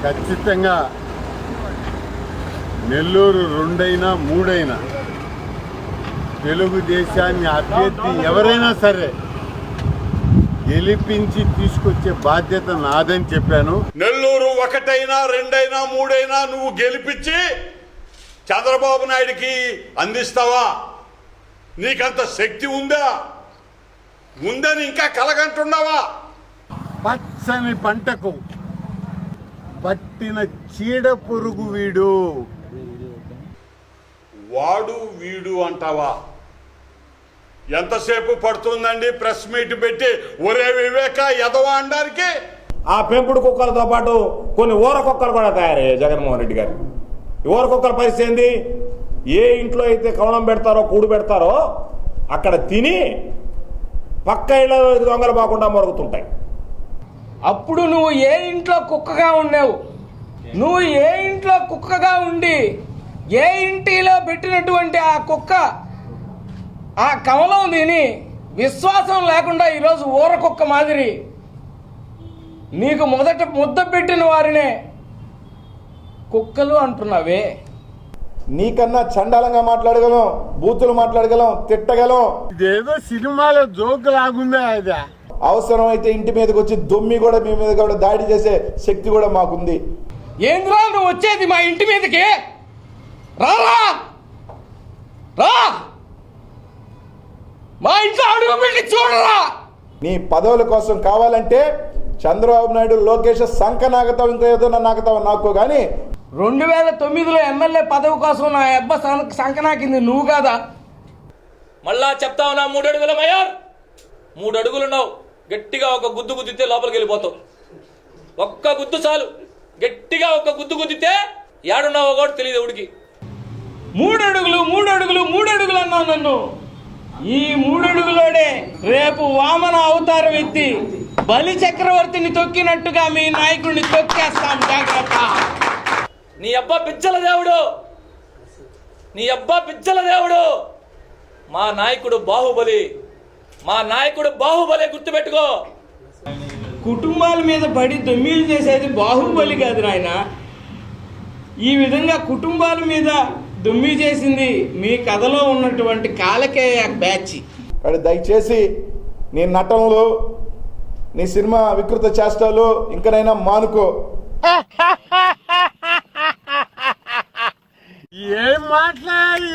ఖచ్చితంగా నెల్లూరు 2 అయినా 3 అయినా తెలుగుదేశాన్ని అభ్యర్థి ఎవరైనా సరే గెలిపించి తీసుకొచ్చే బాధ్యత నాదని చెప్పాను. నెల్లూరు 1 అయినా 2 అయినా 3 అయినా నువ్వు గెలిపించి చంద్రబాబు నాయుడికి అందిస్తావా? నీకంత శక్తి ఉందని ఇంకా కలగంటున్నావా? పచ్చని పంటకు పట్టిన చీడ పురుగు వీడు అంటావా? ఎంతసేపు పడుతుందండి ప్రెస్ మీట్ పెట్టి ఒరే వివేక ఎదవా అనడానికి? ఆ పెంపుడు కుక్కలతో పాటు కొన్ని ఊర కుక్కలు కూడా తయారయ్యాయి జగన్మోహన్ రెడ్డి గారు. ఈ ఊర కుక్కల పరిస్థితి ఏంది? ఏ ఇంట్లో అయితే కవనం పెడతారో కూడు పెడతారో అక్కడ తిని పక్క ఇళ్ళ దొంగలు పోకుండా మొరుగుతుంటాయి. అప్పుడు నువ్వు ఏ ఇంట్లో కుక్కగా ఉన్నావు? నువ్వు ఏ ఇంట్లో కుక్కగా ఉండి ఏ ఇంటిలో పెట్టినటువంటి ఆ కుక్క ఆ కమలం తిని విశ్వాసం లేకుండా ఈరోజు ఊర కుక్క మాదిరి నీకు మొదట ముద్ద పెట్టిన వారినే కుక్కలు అంటున్నావే. నీకన్నా చండాలంగా మాట్లాడగలం, బూతులు మాట్లాడగలం, తిట్టగలం. ఇదేదో సినిమాలో జోక్ లాగుందా? అది అవసరం అయితే ఇంటి మీదకి వచ్చి దొమ్మి కూడా మీ మీద కూడా దాడి చేసే శక్తి కూడా మాకుంది. ఏంద్రా నువ్వు వచ్చేది మా ఇంటి మీదకి? రారా రా, మా ఇంట్లో అడుగు పెట్టి చూడరా. నీ పదవుల కోసం కావాలంటే చంద్రబాబు నాయుడు, లోకేష్ సంఖ నాగతావు, ఇంకా ఏదో నాగతావు నాకు. కానీ 2009లో ఎమ్మెల్యే పదవి కోసం నా అబ్బ సంఖ నాకింది నువ్వు కాదా? మళ్ళా చెప్తావు నా 3 అడుగుల మయర్, 3 అడుగులున్నావు. గట్టిగా ఒక గుద్దు గుద్దితే లోపలికి వెళ్ళిపోతావు. ఒక్క గుద్దు చాలు, గట్టిగా ఒక గుద్దు గుద్దితే ఏడున్నావో కూడా తెలియదు ఎవడికి. 3 అడుగులు అన్నావు నన్ను. ఈ 3 అడుగులోనే రేపు వామన అవతారం ఎత్తి బలి చక్రవర్తిని తొక్కినట్టుగా మీ నాయకుడిని తొక్కేస్తాం, జాగ్రత్త. నీ అబ్బా పిచ్చల దేవుడు, నీ అబ్బా పిచ్చల దేవుడు. మా నాయకుడు బాహుబలి, మా నాయకుడు బాహుబలి, గుర్తుపెట్టుకో. కుటుంబాల మీద పడి దొమ్మిలు చేసేది బాహుబలి కాదు నాయన. ఈ విధంగా కుటుంబాల మీద దొమ్మి చేసింది మీ కథలో ఉన్నటువంటి కాలకేయ బ్యాచ్. దయచేసి నీ నటనలు, నీ సినిమా వికృత చేష్టాలు ఇంకనైనా మానుకో. ఏం మాట్లాడాలి?